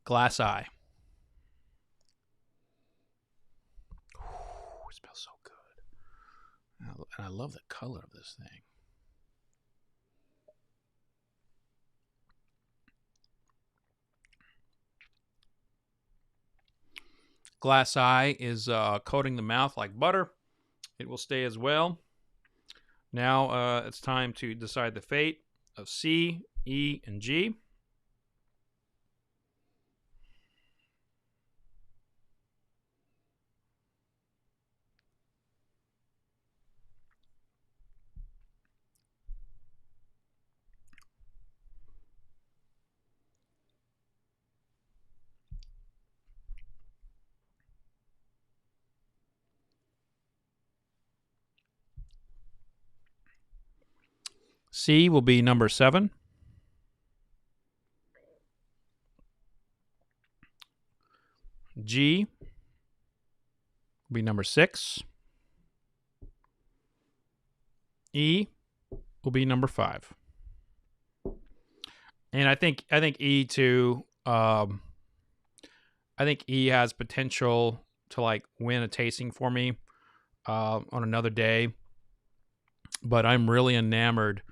Glass Eye. Ooh, it smells so good. And I love the color of this thing. Glass Eye is coating the mouth like butter. It will stay as well. Now it's time to decide the fate of C, E, and G. C will be number 7. G will be number 6. E will be number 5. And I think E too. I think E has potential to like win a tasting for me on another day. But I'm really enamored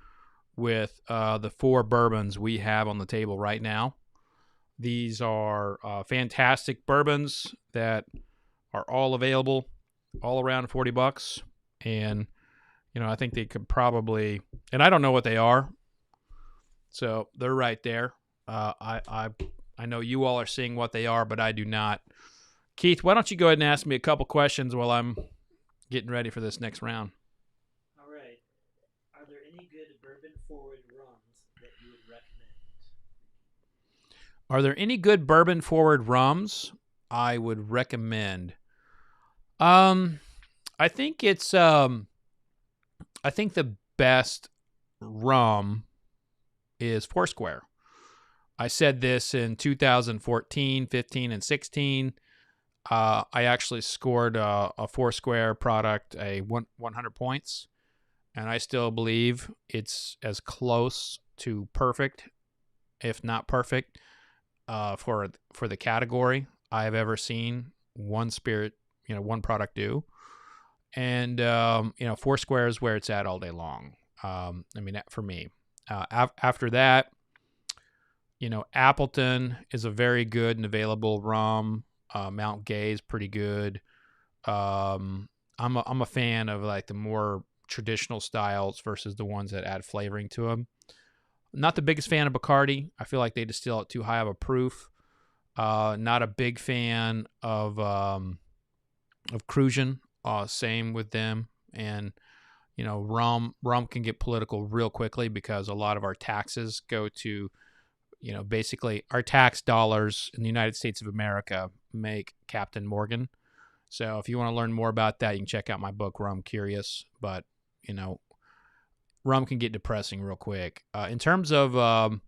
with the 4 bourbons we have on the table right now. These are fantastic bourbons that are all available, all around $40. And, I think they could probably, and I don't know what they are. So they're right there. I know you all are seeing what they are, but I do not. Keith, why don't you go ahead and ask me a couple questions while I'm getting ready for this next round? All right. Are there any good bourbon-forward rums that you would recommend? Are there any good bourbon-forward rums I would recommend? I think it's I think the best rum is Foursquare. I said this in 2014, 15, and 16. I actually scored a Foursquare product 100 points, and I still believe it's as close to perfect, if not perfect, for the category I have ever seen one spirit, one product do. And Foursquare is where it's at all day long. For me. After that, Appleton is a very good and available rum. Mount Gay is pretty good. I'm a fan of like the more traditional styles versus the ones that add flavoring to them. Not the biggest fan of Bacardi. I feel like they distill it too high of a proof. Not a big fan of Crucian. Same with them. And rum can get political real quickly because a lot of our taxes go to basically our tax dollars in the United States of America make Captain Morgan. So if you want to learn more about that, you can check out my book, Rum Curious. But, rum can get depressing real quick. In terms of an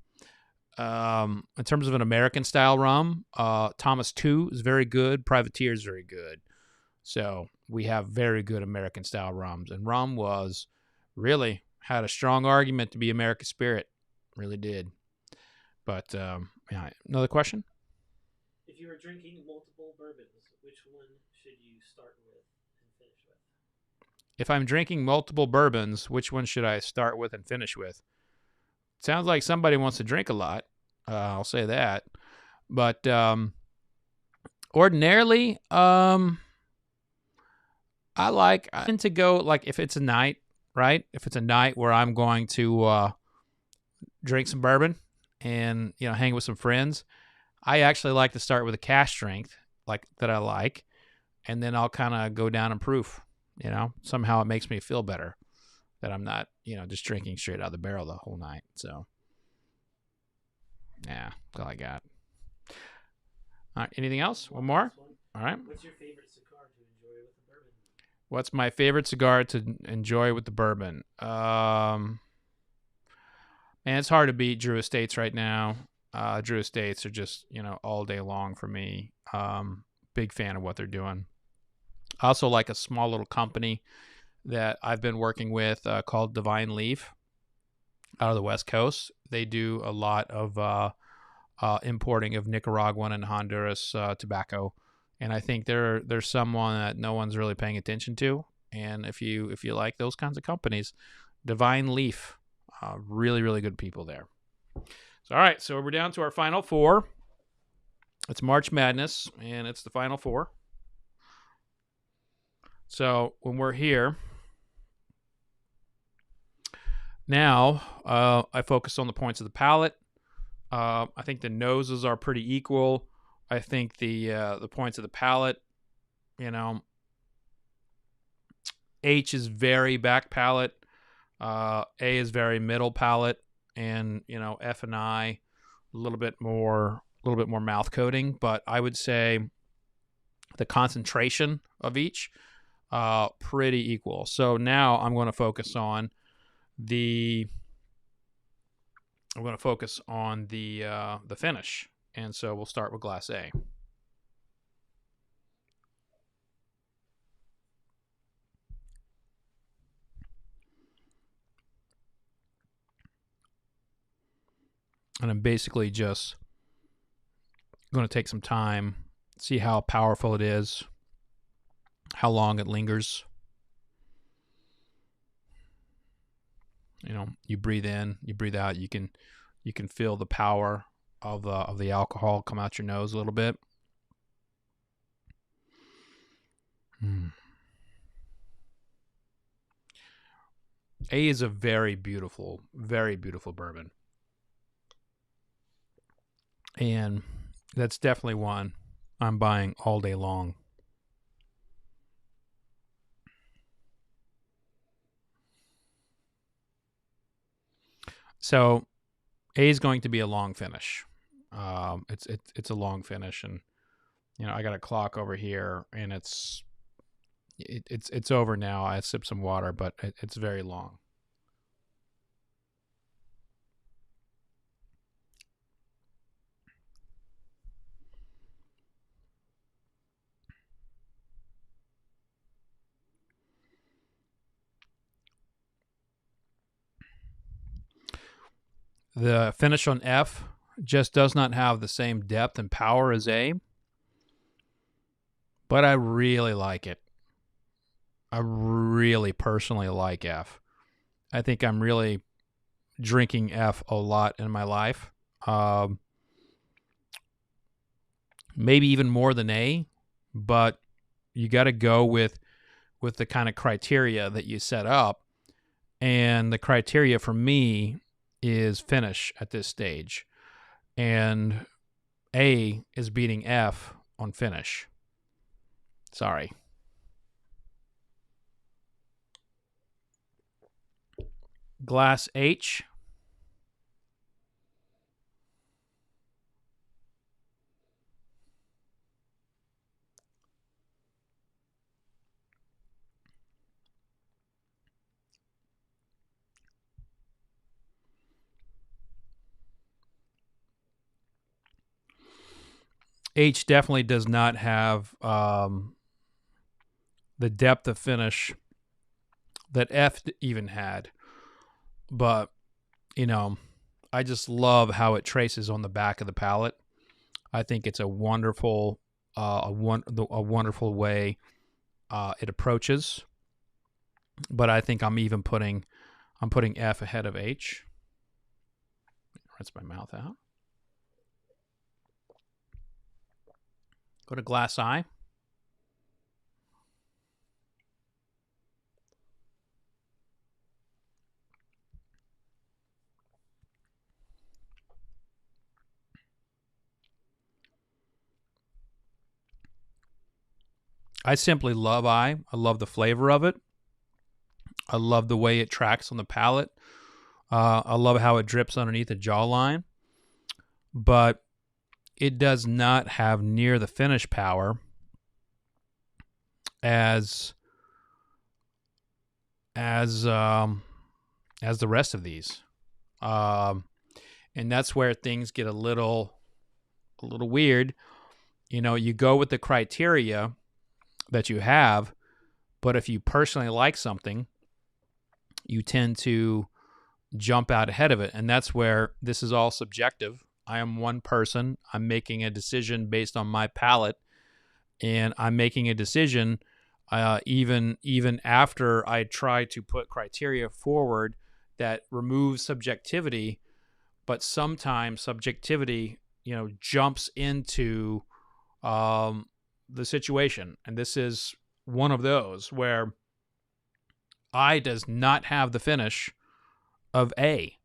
American style rum, Thomas II is very good. Privateer is very good. So we have very good American style rums. And rum really had a strong argument to be America's spirit. Really did. But another question? If you were drinking multiple bourbons, which one should you start with and finish with? If I'm drinking multiple bourbons, which one should I start with and finish with? Sounds like somebody wants to drink a lot. I'll say that. But ordinarily, I tend to go, like, if it's a night, right? If it's a night where I'm going to drink some bourbon and, hang with some friends, I actually like to start with a cask strength, that I like, and then I'll kind of go down in proof. Somehow it makes me feel better that I'm not, just drinking straight out of the barrel the whole night. So, yeah, that's all I got. All right, anything else? One more? All right. What's your favorite cigar to enjoy with the bourbon? What's my favorite cigar to enjoy with the bourbon? Man, it's hard to beat Drew Estates right now. Drew Estates are just, all day long for me. Big fan of what they're doing. I also like a small little company that I've been working with called Divine Leaf out of the West Coast. They do a lot of importing of Nicaraguan and Honduras tobacco, and I think they're someone that no one's really paying attention to. And if you like those kinds of companies, Divine Leaf, really, really good people there. So, all right, so we're down to our final four. It's March Madness, and it's the final four. So when we're here, now I focus on the points of the palate. I think the noses are pretty equal. I think the points of the palate, H is very back palate. A is very middle palate, and F and I a little bit more mouth coating. But I would say the concentration of each pretty equal. So now I'm going to focus on the finish, and so we'll start with glass A. And I'm basically just going to take some time, see how powerful it is, how long it lingers. You breathe in, you breathe out. You can feel the power of the alcohol come out your nose a little bit. A is a very beautiful bourbon. And that's definitely one I'm buying all day long. So A is going to be a long finish. It's a long finish, and I got a clock over here, and it's over now. I sipped some water, but it's very long. The finish on F just does not have the same depth and power as A, but I really like it. I really personally like F. I think I'm really drinking F a lot in my life. Maybe even more than A, but you got to go with the kind of criteria that you set up. And the criteria for me is finish at this stage. And A is beating F on finish. Sorry. Glass H. H definitely does not have the depth of finish that F even had. But, I just love how it traces on the back of the palate. I think it's a wonderful, a wonderful way it approaches. But I think I'm putting F ahead of H. Rinse my mouth out. Go to glass eye. I simply love eye. I love the flavor of it. I love the way it tracks on the palate. I love how it drips underneath the jawline. But it does not have near the finish power as the rest of these. And that's where things get a little weird. You go with the criteria that you have, but if you personally like something, you tend to jump out ahead of it. And that's where this is all subjective. I am one person. I'm making a decision based on my palate, and I'm making a decision even after I try to put criteria forward that removes subjectivity, but sometimes subjectivity, jumps into the situation. And this is one of those where I does not have the finish of A,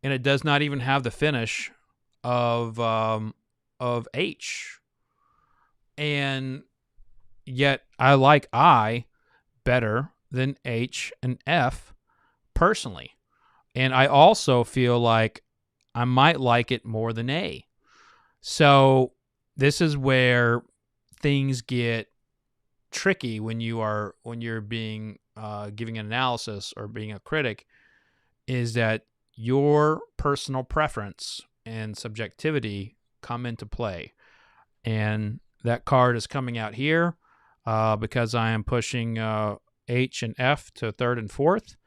and it does not even have the finish of H. And yet I like I better than H and F personally. And I also feel like I might like it more than A. So this is where things get tricky when you're being giving an analysis or being a critic, is that your personal preference and subjectivity come into play. And that card is coming out here because I am pushing H and F to third and fourth,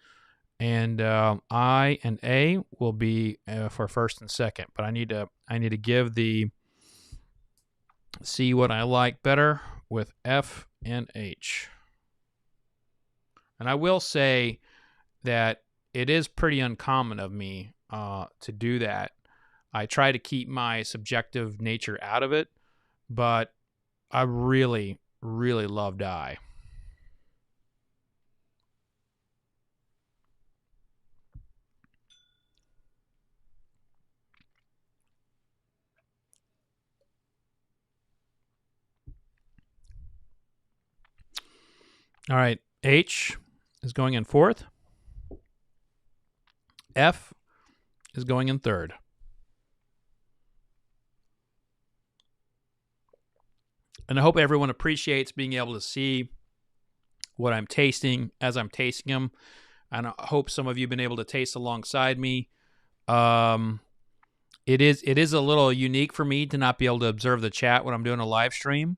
and I and A will be for first and second. But I need to give see what I like better with F and H. And I will say that it is pretty uncommon of me to do that. I try to keep my subjective nature out of it, but I really, really loved I. All right, H is going in fourth. F is going in third. And I hope everyone appreciates being able to see what I'm tasting as I'm tasting them. And I hope some of you have been able to taste alongside me. It is a little unique for me to not be able to observe the chat when I'm doing a live stream.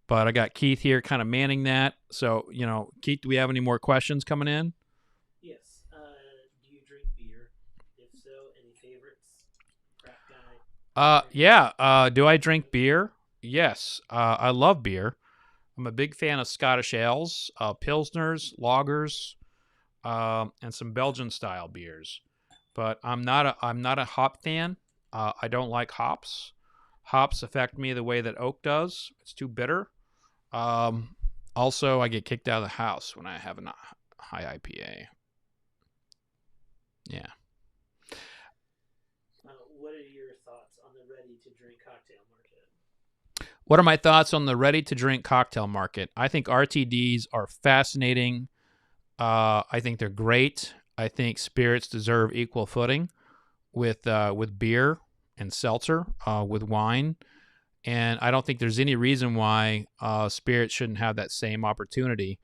But I got Keith here kind of manning that. So, Keith, do we have any more questions coming in? Yes. Do you drink beer? If so, any favorites? Craft guy? Yeah. Do I drink beer? Yes. I love beer. I'm a big fan of Scottish ales, pilsners, lagers, and some Belgian style beers. But I'm not a hop fan. I don't like hops. Hops affect me the way that oak does. It's too bitter. Also, I get kicked out of the house when I have a high IPA. Yeah. What are your thoughts on the ready-to-drink cocktail market? What are my thoughts on the ready-to-drink cocktail market? I think RTDs are fascinating. I think they're great. I think spirits deserve equal footing with beer and seltzer, with wine. And I don't think there's any reason why spirits shouldn't have that same opportunity.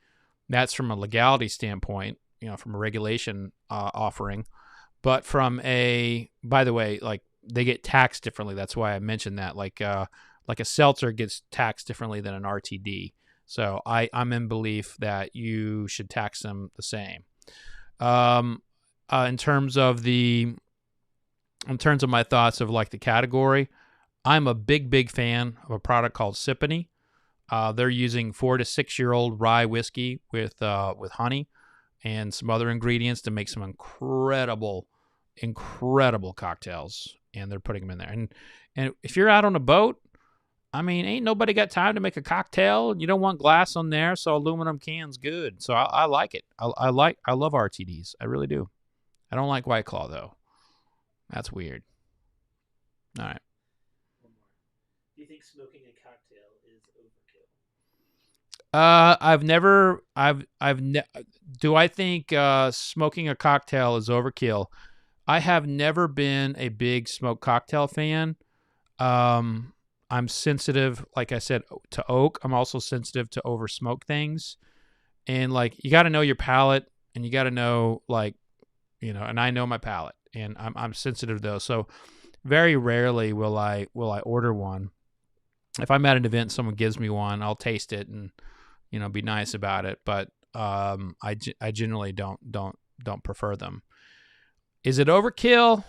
That's from a legality standpoint, from a regulation offering. But by the way, like, they get taxed differently. That's why I mentioned that. Like like a seltzer gets taxed differently than an RTD. So I'm in belief that you should tax them the same. In terms of my thoughts of like the category, I'm a big fan of a product called Sippany. They're using 4 to 6 year old rye whiskey with honey and some other ingredients to make some incredible cocktails, and they're putting them in there. And if you're out on a boat, I mean, ain't nobody got time to make a cocktail. You don't want glass on there, so aluminum can's good. So I like it. I love RTDs. I really do. I don't like White Claw though. That's weird. All right. One more. Do you think smoking a cocktail is overkill? Do I think smoking a cocktail is overkill? I have never been a big smoked cocktail fan. I'm sensitive, like I said, to oak. I'm also sensitive to over smoke things. And like, you got to know your palate, and you got to know, like, and I know my palate, and I'm sensitive to those. So very rarely will I order one. If I'm at an event, someone gives me one, I'll taste it and, be nice about it. But I generally don't prefer them. Is it overkill?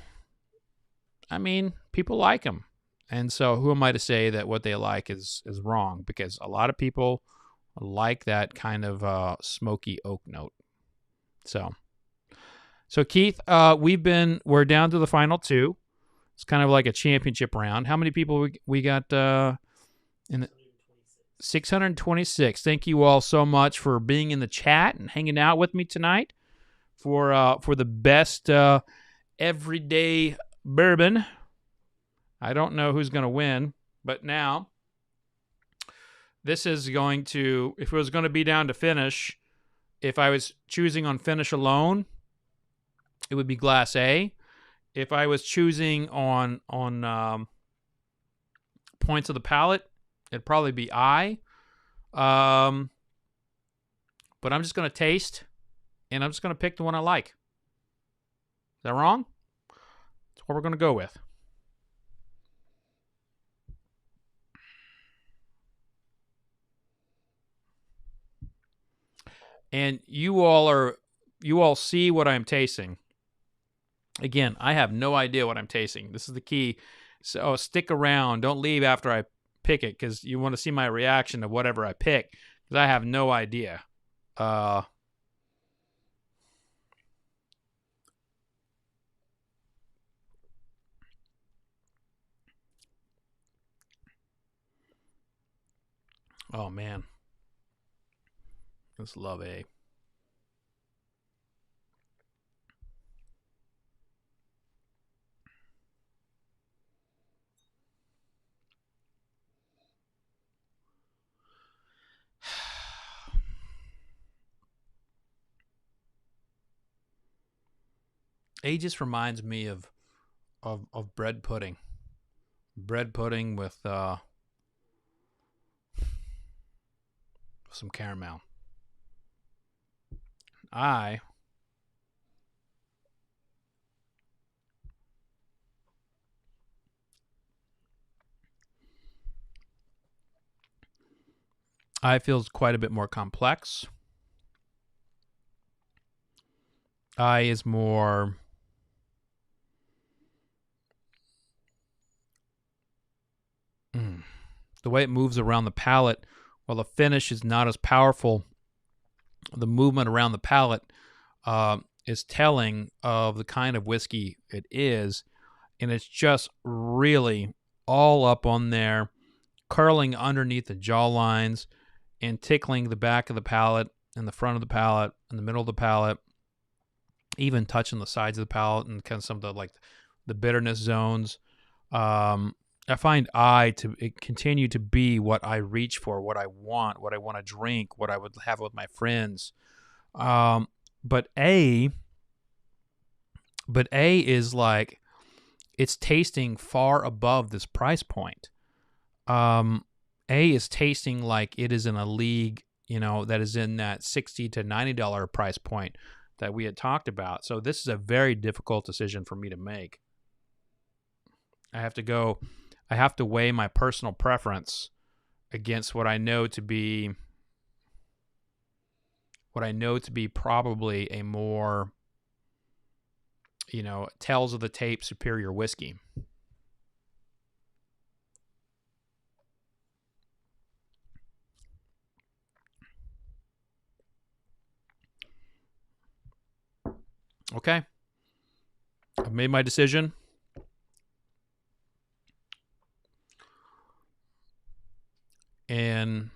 I mean, people like them. And so who am I to say that what they like is wrong? Because a lot of people like that kind of smoky oak note. So Keith, we're down to the final 2. It's kind of like a championship round. How many people we got in the 626. Thank you all so much for being in the chat and hanging out with me tonight for the best everyday bourbon. I don't know who's going to win, but now this is going to, if it was going to be down to finish, if I was choosing on finish alone, it would be Glass A. If I was choosing on points of the palate, it'd probably be I. But I'm just going to taste, and I'm just going to pick the one I like. Is that wrong? That's what we're going to go with. And you all see what I'm tasting. Again, I have no idea what I'm tasting. This is the key. So stick around. Don't leave after I pick it, because you want to see my reaction to whatever I pick, because I have no idea. Oh, man. Just love A. A just reminds me of bread pudding. Bread pudding with some caramel. I feels quite a bit more complex. I is more the way it moves around the palate, while the finish is not as powerful. The movement around the palate is telling of the kind of whiskey it is, and it's just really all up on there, curling underneath the jaw lines and tickling the back of the palate and the front of the palate and the middle of the palate, even touching the sides of the palate and kind of some of the bitterness zones. I find it continue to be what I reach for, what I want to drink, what I would have with my friends. But A is like, it's tasting far above this price point. A is tasting like it is in a league, that is in that $60 to $90 price point that we had talked about. So this is a very difficult decision for me to make. I have to go I have to weigh my personal preference against what I know to be probably a more, tells of the tape superior whiskey. Okay. I've made my decision. And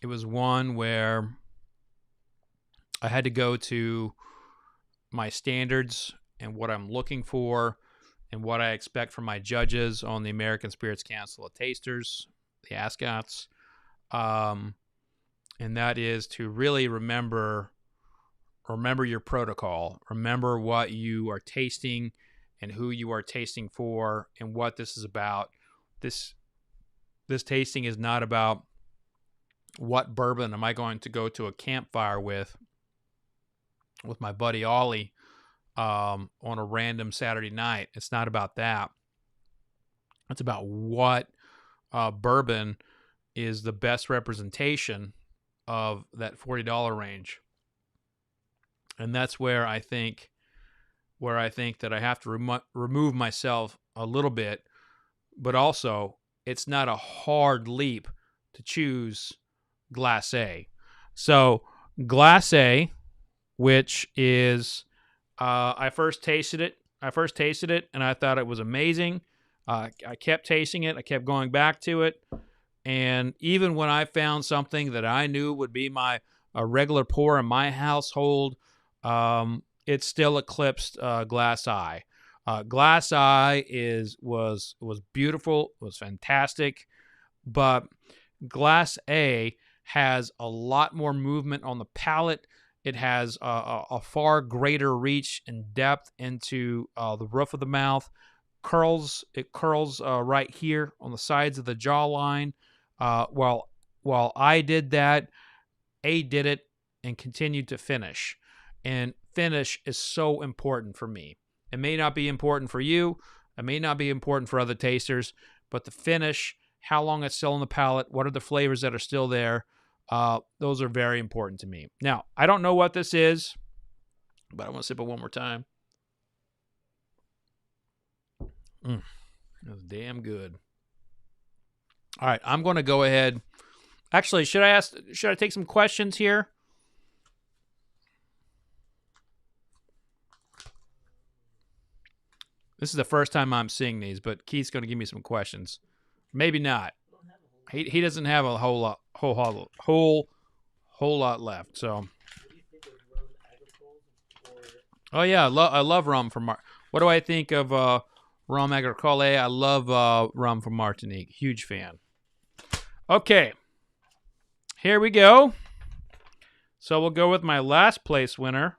it was one where I had to go to my standards and what I'm looking for and what I expect from my judges on the American Spirits Council of Tasters, the ASCOTs. And that is to really remember your protocol. Remember what you are tasting and who you are tasting for and what this is about. This tasting is not about what bourbon am I going to go to a campfire with my buddy Ollie on a random Saturday night. It's not about that. It's about what bourbon is the best representation of that $40 range. And that's where I think that I have to remove myself a little bit, but also it's not a hard leap to choose Glass A. So Glass A, which is I first tasted it and I thought it was amazing. I kept tasting it. I kept going back to it. And even when I found something that I knew would be a regular pour in my household, it still eclipsed Glass Eye. Glass Eye was beautiful, was fantastic, but Glass A has a lot more movement on the palate. It has a far greater reach and depth into the roof of the mouth. It curls right here on the sides of the jawline. While I did that, A did it and continued to finish. And finish is so important for me. It may not be important for you. It may not be important for other tasters, but the finish, how long it's still on the palate, what are the flavors that are still there, those are very important to me. Now, I don't know what this is, but I want to sip it one more time. That's damn good. All right, I'm going to go ahead. Actually, should I take some questions here? This is the first time I'm seeing these, but Keith's going to give me some questions. Maybe not. He doesn't have a whole lot left. So. Oh yeah, I love rum from What do I think of rum agricole? I love rum from Martinique. Huge fan. Okay, here we go. So we'll go with my last place winner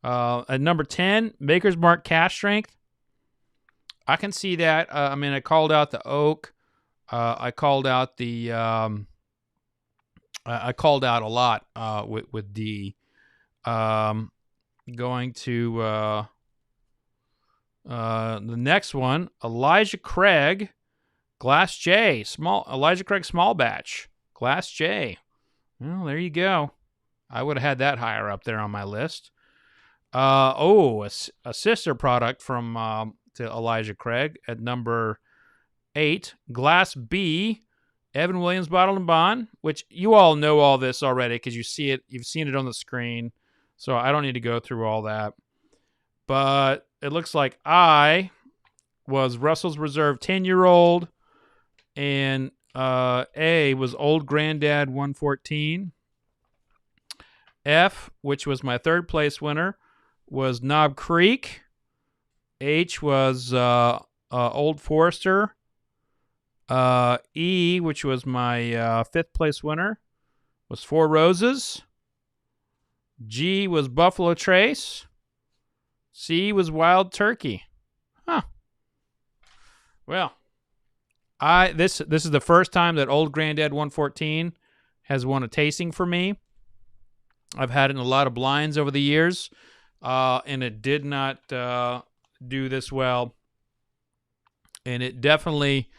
at number 10, Maker's Mark Cask Strength. I can see that. I called out the oak. I called out the. I called out a lot with D. Going to the next one, Elijah Craig, Glass J, Elijah Craig small batch, Glass J. Well, there you go. I would have had that higher up there on my list. A sister product from to Elijah Craig at number 8, Glass B, Evan Williams Bottled and Bond, which you all know all this already because you've seen it on the screen, so I don't need to go through all that. But it looks like I was Russell's Reserve 10-year-old, and A was Old Granddad 114. F, which was my third place winner, was Knob Creek. H was Old Forester. E, which was my fifth place winner, was Four Roses. G was Buffalo Trace. C was Wild Turkey. Huh. Well, this is the first time that Old Granddad 114 has won a tasting for me. I've had it in a lot of blinds over the years, and it did not do this well. And it definitely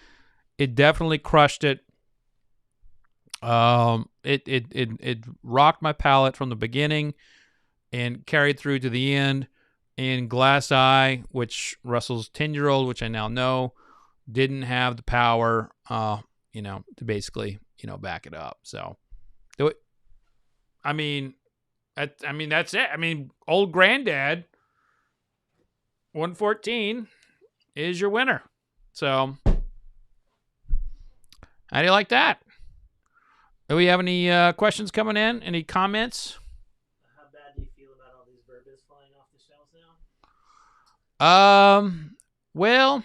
It definitely crushed it. It rocked my palate from the beginning and carried through to the end. And Glass Eye, which Russell's 10-year-old, which I now know, didn't have the power, to basically, back it up. So, I mean, that's it. I mean, Old Granddad, 114 is your winner. So, how do you like that? Do we have any questions coming in? Any comments? How bad do you feel about all these bourbons flying off the shelves now? Well,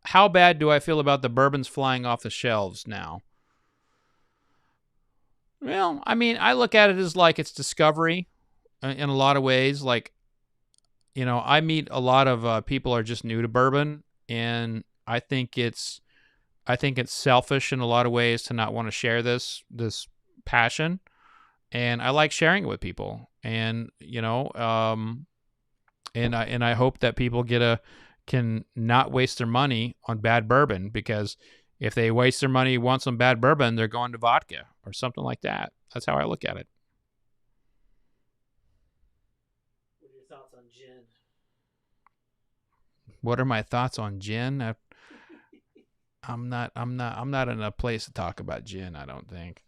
how bad do I feel about the bourbons flying off the shelves now? Well, I mean, I look at it as like it's discovery in a lot of ways. Like, I meet a lot of people are just new to bourbon, and I think it's selfish in a lot of ways to not want to share this passion, and I like sharing it with people. And and I hope that people can not waste their money on bad bourbon, because if they waste their money once on bad bourbon, they're going to vodka or something like that. That's how I look at it. What are your thoughts on gin? What are my thoughts on gin? I'm not in a place to talk about gin, I don't think.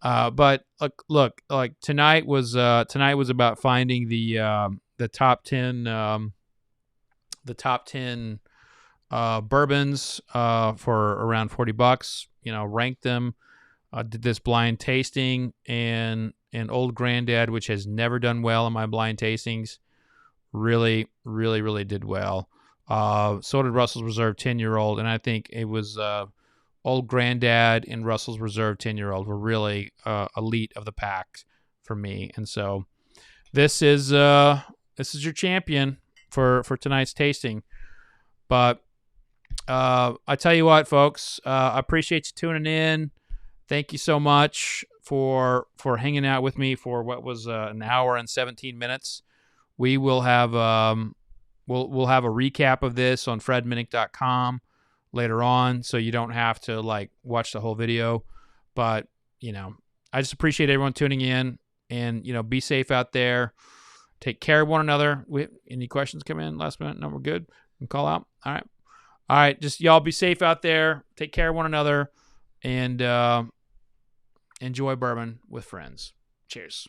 But look, like tonight was about finding the top 10 bourbons for around $40. Ranked them. Did this blind tasting, and Old Granddad, which has never done well in my blind tastings, really, really, really did well. So did Russell's Reserve 10-year-old, and I think it was Old Granddad and Russell's Reserve 10-year-old were really elite of the pack for me. And so this is your champion for tonight's tasting. But I tell you what, folks, I appreciate you tuning in. Thank you so much for hanging out with me for what was an hour and 17 minutes. We will have we'll have a recap of this on fredminnick.com later on, so you don't have to watch the whole video. But I just appreciate everyone tuning in, and be safe out there. Take care of one another. Any questions come in last minute? No, we're good. We can call out. All right. Just y'all be safe out there. Take care of one another, and enjoy bourbon with friends. Cheers.